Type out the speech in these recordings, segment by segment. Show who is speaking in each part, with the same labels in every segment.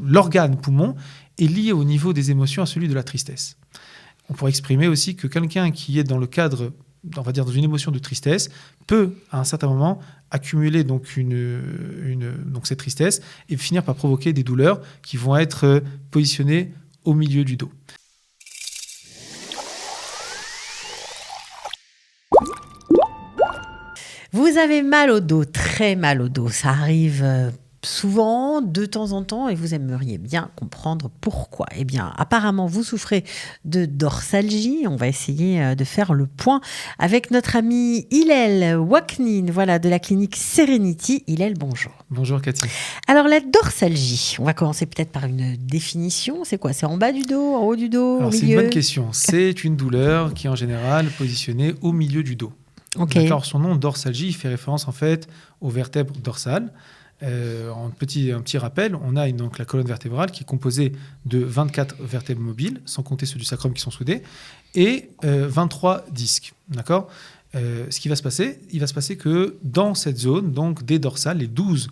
Speaker 1: l'organe poumon est lié au niveau des émotions à celui de la tristesse. On pourrait exprimer aussi que quelqu'un qui est dans le cadre, on va dire dans une émotion de tristesse, peut à un certain moment accumuler donc donc cette tristesse et finir par provoquer des douleurs qui vont être positionnées au milieu du dos.
Speaker 2: Vous avez mal au dos, très mal au dos. Ça arrive souvent, de temps en temps, et vous aimeriez bien comprendre pourquoi. Eh bien, apparemment, vous souffrez de dorsalgie. On va essayer de faire le point avec notre ami Hillel Waknin, voilà, de la clinique Serenity. Hillel, bonjour.
Speaker 1: Bonjour Cathy.
Speaker 2: Alors, la dorsalgie, on va commencer peut-être par une définition. C'est quoi ? C'est en bas du dos, en haut du dos,
Speaker 1: Alors,
Speaker 2: au
Speaker 1: c'est
Speaker 2: milieu ?
Speaker 1: une bonne question. C'est une douleur qui est en général positionnée au milieu du dos.
Speaker 2: Okay.
Speaker 1: D'accord, son nom, dorsalgie, fait référence en fait aux vertèbres dorsales. Un petit rappel, on a donc la colonne vertébrale qui est composée de 24 vertèbres mobiles, sans compter ceux du sacrum qui sont soudés, et 23 disques. D'accord. Ce qui va se passer, il va se passer que dans cette zone, donc des dorsales, les 12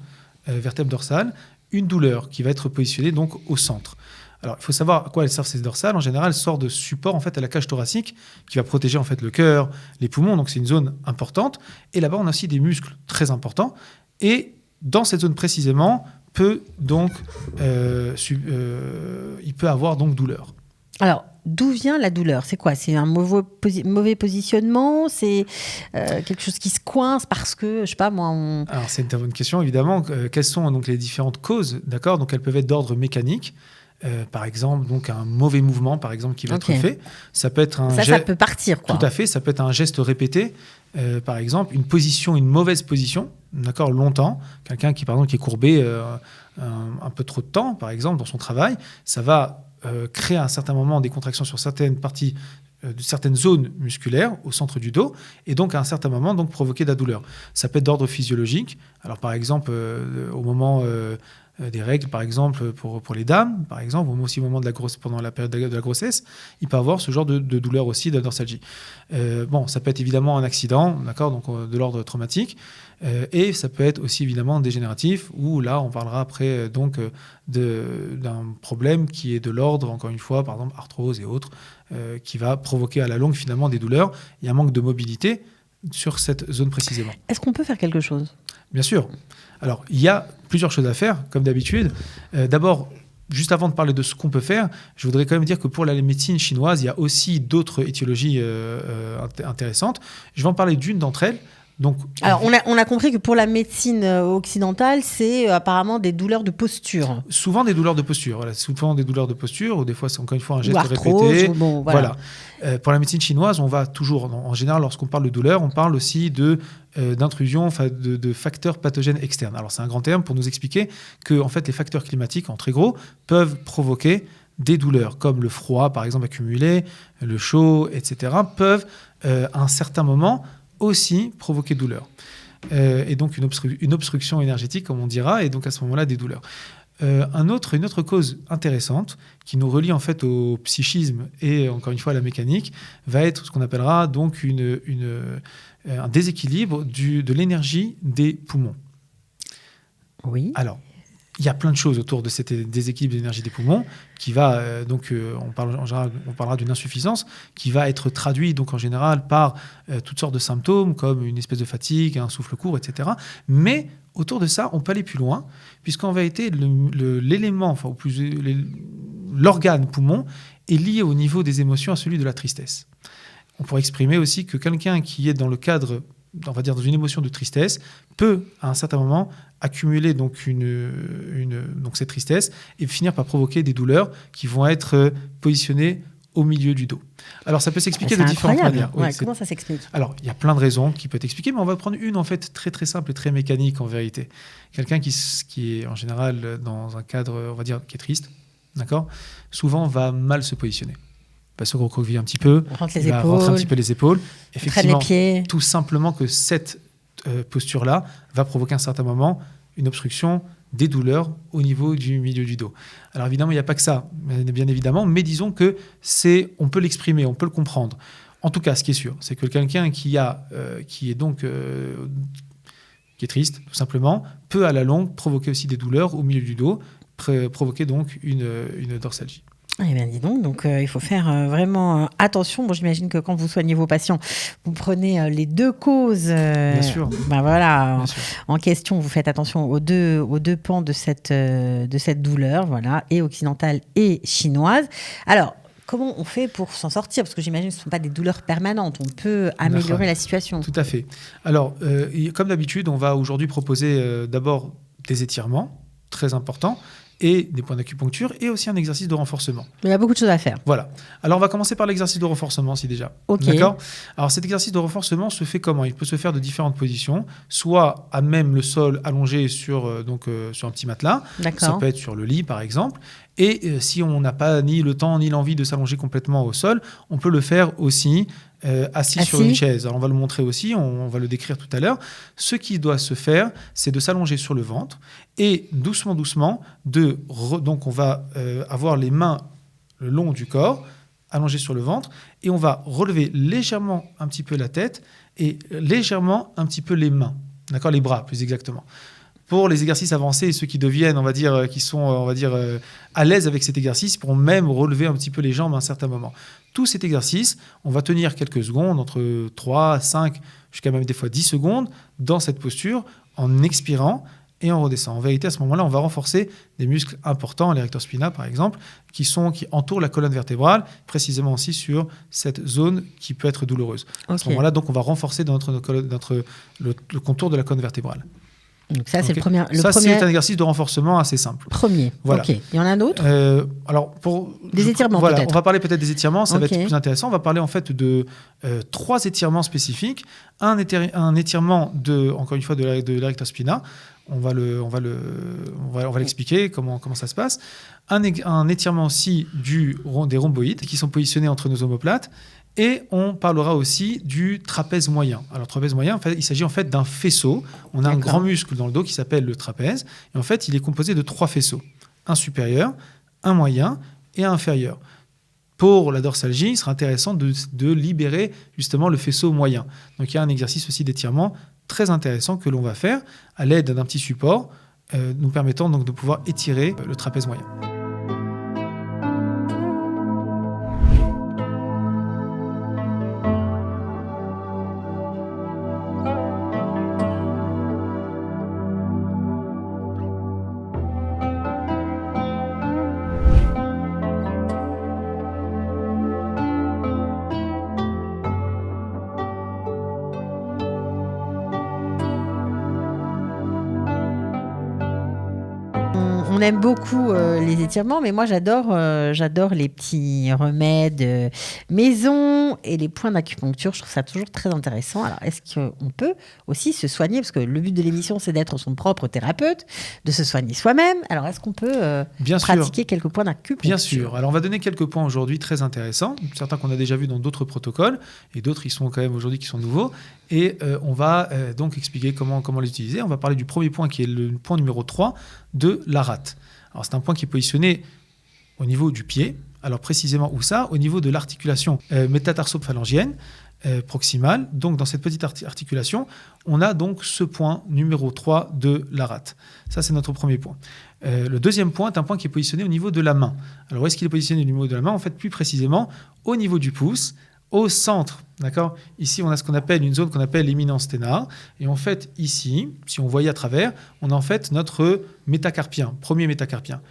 Speaker 1: vertèbres dorsales, une douleur qui va être positionnée donc au centre. Alors, il faut savoir à quoi elles servent ces dorsales. En général, elles sortent de support en fait à la cage thoracique qui va protéger en fait le cœur, les poumons. Donc, c'est une zone importante. Et là-bas, on a aussi des muscles très importants. Et dans cette zone précisément, il peut avoir donc douleur.
Speaker 2: Alors, d'où vient la douleur ? C'est quoi ? C'est un mauvais positionnement ? C'est quelque chose qui se coince parce que, je sais pas moi...
Speaker 1: Alors, c'est une bonne question, évidemment. Quelles sont donc les différentes causes ? D'accord ? Donc, elles peuvent être d'ordre mécanique. Par exemple, donc un mauvais mouvement, par exemple, qui va être fait. Ça peut être
Speaker 2: ça peut partir, quoi.
Speaker 1: Tout à fait. Ça peut être un geste répété, par exemple, une mauvaise position, d'accord, longtemps. Quelqu'un qui, par exemple, qui est courbé un peu trop de temps, par exemple, dans son travail, ça va créer à un certain moment des contractions sur certaines parties de certaines zones musculaires au centre du dos et donc à un certain moment donc provoquer de la douleur. Ça peut être d'ordre physiologique. Alors par exemple au moment des règles, par exemple pour les dames, par exemple, aussi au moment de pendant la période de la grossesse, il peut avoir ce genre de douleur aussi, de dorsalgie. Ça peut être évidemment un accident, d'accord, donc de l'ordre traumatique, et ça peut être aussi évidemment dégénératif, où là on parlera après d'un problème qui est de l'ordre, encore une fois, par exemple arthrose et autres, qui va provoquer à la longue finalement des douleurs. Il y a un manque de mobilité sur cette zone précisément.
Speaker 2: Est-ce qu'on peut faire quelque chose ?
Speaker 1: Bien sûr. Alors, il y a plusieurs choses à faire, comme d'habitude. D'abord, juste avant de parler de ce qu'on peut faire, je voudrais quand même dire que pour la médecine chinoise, il y a aussi d'autres étiologies intéressantes. Je vais en parler d'une d'entre elles. Donc,
Speaker 2: alors, on a compris que pour la médecine occidentale, c'est apparemment des douleurs de posture.
Speaker 1: Souvent des douleurs de posture. Voilà, souvent des douleurs de posture, ou des fois, c'est encore une fois un geste
Speaker 2: arthrose,
Speaker 1: répété.
Speaker 2: Voilà.
Speaker 1: Pour la médecine chinoise, on va toujours, en général, lorsqu'on parle de douleur, on parle aussi d'intrusion, de facteurs pathogènes externes. Alors, c'est un grand terme pour nous expliquer que en fait, les facteurs climatiques, en très gros, peuvent provoquer des douleurs, comme le froid, par exemple, accumulé, le chaud, etc., peuvent, à un certain moment, aussi provoquer douleur. Et donc une obstruction énergétique, comme on dira, et donc à ce moment-là, des douleurs. Une autre cause intéressante qui nous relie en fait au psychisme et encore une fois à la mécanique va être ce qu'on appellera donc un déséquilibre de l'énergie des poumons.
Speaker 2: Oui.
Speaker 1: Alors, il y a plein de choses autour de cet déséquilibre d'énergie des poumons qui va on parlera d'une insuffisance qui va être traduit donc en général par toutes sortes de symptômes comme une espèce de fatigue, un souffle court, etc. Mais autour de ça, on peut aller plus loin puisqu'en vérité l'organe poumon est lié au niveau des émotions à celui de la tristesse. On pourrait exprimer aussi que quelqu'un qui est dans le cadre, on va dire dans une émotion de tristesse, peut à un certain moment accumuler donc cette tristesse et finir par provoquer des douleurs qui vont être positionnées au milieu du dos. Alors ça peut s'expliquer de différentes manières.
Speaker 2: Ouais, comment ça s'explique ?
Speaker 1: Alors il y a plein de raisons qui peuvent expliquer, mais on va prendre une en fait très très simple et très mécanique en vérité. Quelqu'un qui est en général dans un cadre, on va dire, qui est triste, d'accord, souvent va mal se positionner. Il va se recroqueviller un petit peu, il va rentrer un petit peu les épaules. Effectivement,
Speaker 2: les pieds.
Speaker 1: Tout simplement que cette posture-là va provoquer à un certain moment une obstruction, des douleurs au niveau du milieu du dos. Alors évidemment, il n'y a pas que ça, bien évidemment, mais disons que on peut l'exprimer, on peut le comprendre. En tout cas, ce qui est sûr, c'est que quelqu'un qui est triste, tout simplement, peut à la longue provoquer aussi des douleurs au milieu du dos, provoquer donc une dorsalgie.
Speaker 2: Eh bien, dis donc il faut faire vraiment attention. Bon, j'imagine que quand vous soignez vos patients, vous prenez les deux causes
Speaker 1: Bien sûr. Bien sûr.
Speaker 2: En question. Vous faites attention aux deux pans de cette douleur, voilà, et occidentale et chinoise. Alors, comment on fait pour s'en sortir ? Parce que j'imagine que ce ne sont pas des douleurs permanentes. On peut améliorer la situation.
Speaker 1: Tout à fait. Alors, comme d'habitude, on va aujourd'hui proposer d'abord des étirements, très importants, et des points d'acupuncture, et aussi un exercice de renforcement.
Speaker 2: Il y a beaucoup de choses à faire.
Speaker 1: Voilà. Alors, on va commencer par l'exercice de renforcement, si déjà.
Speaker 2: Ok.
Speaker 1: D'accord ? Alors, cet exercice de renforcement se fait comment ? Il peut se faire de différentes positions, soit à même le sol allongé sur un petit matelas.
Speaker 2: D'accord.
Speaker 1: Ça peut être sur le lit, par exemple. Et si on n'a pas ni le temps ni l'envie de s'allonger complètement au sol, on peut le faire aussi assis sur une chaise. Alors, on va le montrer aussi, on va le décrire tout à l'heure. Ce qui doit se faire, c'est de s'allonger sur le ventre et doucement, donc on va avoir les mains le long du corps, allongées sur le ventre, et on va relever légèrement un petit peu la tête et légèrement un petit peu les mains, d'accord, les bras plus exactement. Pour les exercices avancés, ceux qui deviennent, qui sont à l'aise avec cet exercice, pourront même relever un petit peu les jambes à un certain moment. Tout cet exercice, on va tenir quelques secondes, entre 3, 5, jusqu'à même des fois 10 secondes, dans cette posture, en expirant et en redescendant. En vérité, à ce moment-là, on va renforcer des muscles importants, les rectors spina par exemple, qui entourent la colonne vertébrale, précisément aussi sur cette zone qui peut être douloureuse. Okay. À ce moment-là, donc, on va renforcer le contour de la colonne vertébrale.
Speaker 2: Donc ça, c'est le premier.
Speaker 1: C'est un exercice de renforcement assez simple.
Speaker 2: Premier. Voilà. Ok. Il y en a d'autres. Des étirements.
Speaker 1: Voilà.
Speaker 2: Peut-être.
Speaker 1: On va parler peut-être des étirements. Ça va être plus intéressant. On va parler en fait de 3 étirements spécifiques. Un étirement encore une fois, de la rector spina. On va l'expliquer comment ça se passe. Un étirement aussi des rhomboïdes qui sont positionnés entre nos omoplates. Et on parlera aussi du trapèze moyen. Alors, trapèze moyen, en fait, il s'agit en fait d'un faisceau. On a un grand muscle dans le dos qui s'appelle le trapèze. Et en fait, il est composé de 3 faisceaux. Un supérieur, un moyen et un inférieur. Pour la dorsalgie, il sera intéressant de libérer justement le faisceau moyen. Donc, il y a un exercice aussi d'étirement très intéressant que l'on va faire à l'aide d'un petit support, nous permettant donc de pouvoir étirer le trapèze moyen.
Speaker 2: On aime beaucoup les étirements, mais moi j'adore les petits remèdes maison et les points d'acupuncture. Je trouve ça toujours très intéressant. Alors, est-ce qu'on peut aussi se soigner ? Parce que le but de l'émission, c'est d'être son propre thérapeute, de se soigner soi-même. Alors, est-ce qu'on peut pratiquer quelques points d'acupuncture ?
Speaker 1: Bien sûr. Alors, on va donner quelques points aujourd'hui très intéressants. Certains qu'on a déjà vus dans d'autres protocoles et d'autres, ils sont quand même aujourd'hui qui sont nouveaux. Et on va donc expliquer comment les utiliser. On va parler du premier point qui est le point numéro 3 de la rate. Alors, c'est un point qui est positionné au niveau du pied. Alors, précisément où ça ? Au niveau de l'articulation métatarso-phalangienne proximale. Donc, dans cette petite articulation, on a donc ce point numéro 3 de la rate. Ça, c'est notre premier point. Le deuxième point est un point qui est positionné au niveau de la main. Alors, où est-ce qu'il est positionné au niveau de la main ? En fait, plus précisément, au niveau du pouce, au centre, d'accord ? Ici, on a ce qu'on appelle une zone qu'on appelle l'éminence ténar. Et en fait, ici, si on voyait à travers, on a en fait notre métacarpien, premier métacarpien,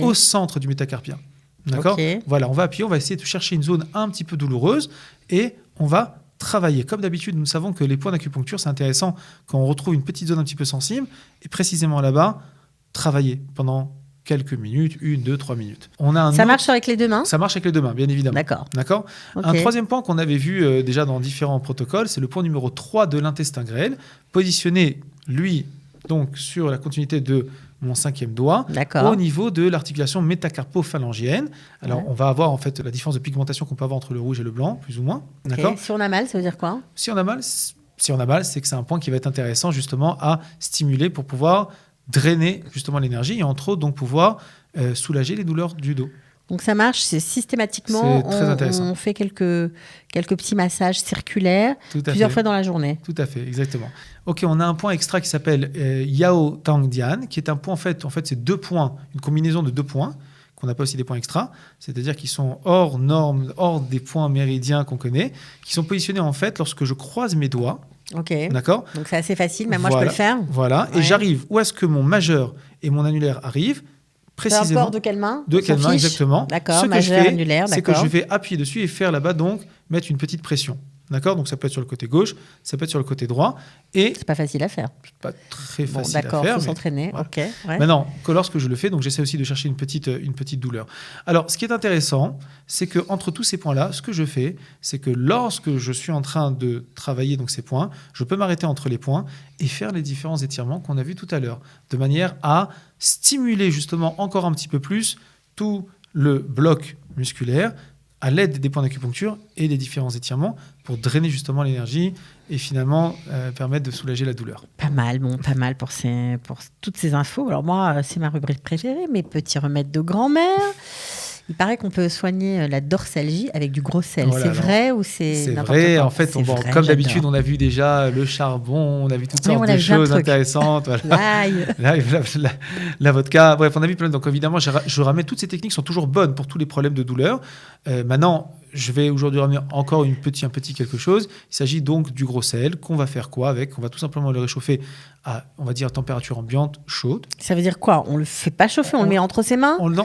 Speaker 1: au centre du métacarpien. D'accord ? Voilà, on va appuyer, on va essayer de chercher une zone un petit peu douloureuse et on va travailler. Comme d'habitude, nous savons que les points d'acupuncture, c'est intéressant quand on retrouve une petite zone un petit peu sensible et précisément là-bas, travailler pendant quelques minutes, 1, 2, 3 minutes.
Speaker 2: Ça marche avec les deux mains ?
Speaker 1: Ça marche avec les deux mains, bien évidemment.
Speaker 2: D'accord.
Speaker 1: Un troisième point qu'on avait vu déjà dans différents protocoles, c'est le point numéro 3 de l'intestin grêle, positionné, lui, donc sur la continuité de mon 5e doigt, au niveau de l'articulation métacarpo-phalangienne. Alors, on va avoir en fait la différence de pigmentation qu'on peut avoir entre le rouge et le blanc, plus ou moins. D'accord ?
Speaker 2: Si on a mal, ça veut dire quoi ?
Speaker 1: Si on a mal, c'est que c'est un point qui va être intéressant justement à stimuler pour pouvoir drainer justement l'énergie et entre autres donc pouvoir soulager les douleurs du dos.
Speaker 2: Donc ça marche, c'est systématiquement,
Speaker 1: C'est très intéressant.
Speaker 2: on fait quelques petits massages circulaires
Speaker 1: Tout à
Speaker 2: plusieurs
Speaker 1: fait.
Speaker 2: fois dans la journée.
Speaker 1: Tout à fait, exactement. Ok, on a un point extra qui s'appelle Yao Tang Dian, qui est un point, en fait c'est 2 points, une combinaison de 2 points, qu'on appelle aussi des points extra, c'est-à-dire qu'ils sont hors normes, hors des points méridiens qu'on connaît, qui sont positionnés en fait lorsque je croise mes doigts,
Speaker 2: Ok.
Speaker 1: d'accord ?
Speaker 2: Donc c'est assez facile, même moi
Speaker 1: Voilà.
Speaker 2: je peux le faire.
Speaker 1: Voilà, et
Speaker 2: Ouais.
Speaker 1: j'arrive où est-ce que mon majeur et mon annulaire arrivent,
Speaker 2: Peu
Speaker 1: précisément.
Speaker 2: importe de quelle main.
Speaker 1: De
Speaker 2: on
Speaker 1: quelle
Speaker 2: s'en
Speaker 1: main
Speaker 2: fiche.
Speaker 1: exactement.
Speaker 2: D'accord,
Speaker 1: Ce que
Speaker 2: majeur,
Speaker 1: je fais,
Speaker 2: annulaire,
Speaker 1: c'est que
Speaker 2: d'accord.
Speaker 1: je vais appuyer dessus et faire là-bas, donc, mettre une petite pression. D'accord ? Donc ça peut être sur le côté gauche, ça peut être sur le côté droit, et
Speaker 2: C'est pas facile à faire.
Speaker 1: c'est pas très
Speaker 2: Bon,
Speaker 1: facile à
Speaker 2: d'accord,
Speaker 1: faire.
Speaker 2: faut
Speaker 1: mais
Speaker 2: s'entraîner.
Speaker 1: voilà.
Speaker 2: Ok. Ouais.
Speaker 1: Maintenant, que lorsque je le fais, donc j'essaie aussi de chercher une petite douleur. Alors, ce qui est intéressant, c'est que entre tous ces points-là, ce que je fais, c'est que lorsque je suis en train de travailler donc ces points, je peux m'arrêter entre les points et faire les différents étirements qu'on a vus tout à l'heure, de manière à stimuler justement encore un petit peu plus tout le bloc musculaire à l'aide des points d'acupuncture et des différents étirements pour drainer justement l'énergie et finalement permettre de soulager la douleur.
Speaker 2: Pas mal, bon, pas mal pour toutes ces infos. Alors moi, c'est ma rubrique préférée, mes petits remèdes de grand-mère. Il paraît qu'on peut soigner la dorsalgie avec du gros sel.
Speaker 1: Oh là
Speaker 2: c'est
Speaker 1: là.
Speaker 2: vrai ou c'est
Speaker 1: C'est
Speaker 2: n'importe
Speaker 1: vrai,
Speaker 2: quoi?
Speaker 1: en fait,
Speaker 2: C'est vrai,
Speaker 1: comme d'habitude,
Speaker 2: j'adore.
Speaker 1: on a vu déjà le charbon, on a vu toutes
Speaker 2: Oui,
Speaker 1: sortes
Speaker 2: on a
Speaker 1: de
Speaker 2: vu plein de
Speaker 1: choses
Speaker 2: trucs.
Speaker 1: intéressantes. Voilà.
Speaker 2: L'ail.
Speaker 1: La vodka, bref, on a vu plein. Donc évidemment, je ramène toutes ces techniques sont toujours bonnes pour tous les problèmes de douleur. Maintenant, je vais aujourd'hui ramener encore un petit quelque chose. Il s'agit donc du gros sel qu'on va faire quoi avec ? On va tout simplement le réchauffer à, on va dire, température ambiante chaude.
Speaker 2: Ça veut dire quoi? On le fait pas chauffer, on le met entre ses mains?
Speaker 1: On le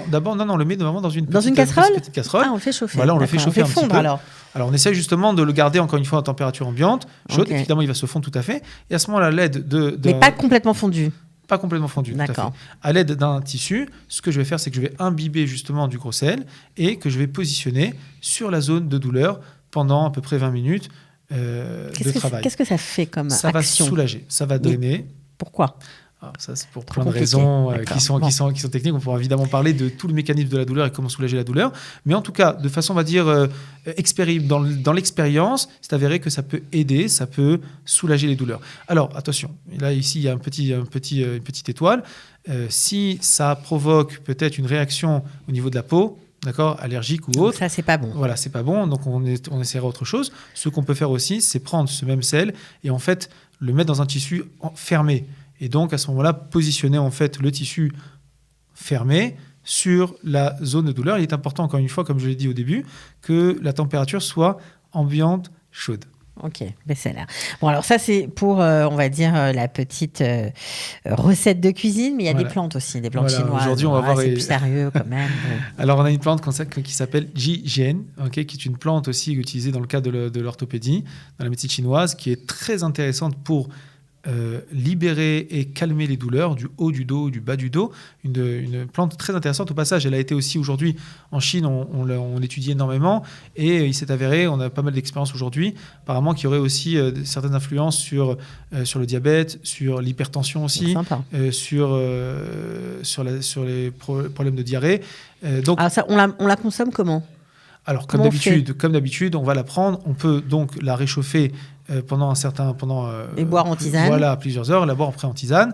Speaker 1: met vraiment dans une
Speaker 2: casserole?
Speaker 1: petite casserole.
Speaker 2: Ah, on le fait chauffer.
Speaker 1: Voilà, on le fait
Speaker 2: D'accord,
Speaker 1: chauffer un petit
Speaker 2: fondre
Speaker 1: peu.
Speaker 2: alors.
Speaker 1: Alors, on essaie justement de le garder encore une fois à température ambiante, chaude.
Speaker 2: Ok.
Speaker 1: Évidemment, il va se fondre tout à fait. Et à ce moment-là, à l'aide
Speaker 2: Mais pas complètement fondu.
Speaker 1: pas complètement fondu, tout à fait.
Speaker 2: D'accord.
Speaker 1: À l'aide d'un tissu, ce que je vais faire, c'est que je vais imbiber justement du gros sel et que je vais positionner sur la zone de douleur pendant à peu près 20 minutes de travail.
Speaker 2: Qu'est-ce que ça fait comme
Speaker 1: Ça
Speaker 2: action?
Speaker 1: va soulager, ça va drainer.
Speaker 2: Pourquoi?
Speaker 1: Alors ça, c'est pour
Speaker 2: Trop
Speaker 1: plein de
Speaker 2: compliqué.
Speaker 1: raisons
Speaker 2: D'accord.
Speaker 1: qui sont techniques. On pourra évidemment parler de tout le mécanisme de la douleur et comment soulager la douleur. Mais en tout cas, de façon, on va dire, dans l'expérience, c'est avéré que ça peut aider, ça peut soulager les douleurs. Alors, attention, là, ici, il y a une petite étoile. Si ça provoque peut-être une réaction au niveau de la peau, d'accord, allergique ou
Speaker 2: Donc
Speaker 1: autre,
Speaker 2: ça, c'est pas bon.
Speaker 1: voilà, c'est pas bon, donc on essaiera autre chose. Ce qu'on peut faire aussi, c'est prendre ce même sel et en fait le mettre dans un tissu fermé. Et donc à ce moment-là, positionner en fait le tissu fermé sur la zone de douleur. Il est important, encore une fois, comme je l'ai dit au début, que la température soit ambiante chaude.
Speaker 2: Ok, best-seller. Bon, alors ça, c'est pour, on va dire, la petite recette de cuisine, mais il y a
Speaker 1: Voilà.
Speaker 2: des plantes aussi, des plantes
Speaker 1: Voilà,
Speaker 2: chinoises.
Speaker 1: aujourd'hui, on va voir
Speaker 2: C'est
Speaker 1: les-
Speaker 2: plus sérieux quand même. Bon.
Speaker 1: Alors on a une plante qui s'appelle Jijian, qui est une plante aussi utilisée dans le cadre de l'orthopédie, dans la médecine chinoise, qui est très intéressante pour libérer et calmer les douleurs du haut du dos, du bas du dos. Une plante très intéressante. Au passage, elle a été aussi aujourd'hui en Chine, on l'étudie énormément et il s'est avéré, on a pas mal d'expériences aujourd'hui, apparemment qu'il y aurait aussi certaines influences sur le diabète, sur l'hypertension aussi,
Speaker 2: Sympa.
Speaker 1: sur les problèmes de diarrhée. Donc,
Speaker 2: Alors ça, on la consomme comment?
Speaker 1: alors,
Speaker 2: Comment on fait
Speaker 1: comme d'habitude, on va la prendre. On peut donc la réchauffer pendant
Speaker 2: Et boire en tisane.
Speaker 1: Voilà, plusieurs heures. La boire après en tisane.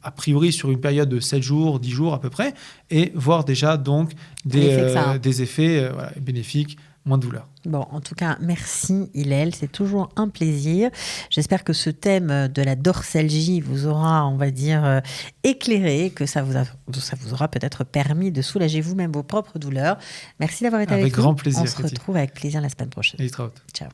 Speaker 1: A priori sur une période de 7 jours, 10 jours à peu près, et voir déjà donc
Speaker 2: L'effet que ça a.
Speaker 1: des effets bénéfiques, moins de douleur.
Speaker 2: Bon, en tout cas, merci Hillel, c'est toujours un plaisir. J'espère que ce thème de la dorsalgie vous aura, on va dire, éclairé, que ça vous aura peut-être permis de soulager vous-même vos propres douleurs. Merci d'avoir été avec nous.
Speaker 1: Avec grand plaisir,
Speaker 2: On se
Speaker 1: Cathy.
Speaker 2: retrouve avec plaisir la semaine prochaine.
Speaker 1: Et il sera haute.
Speaker 2: Ciao.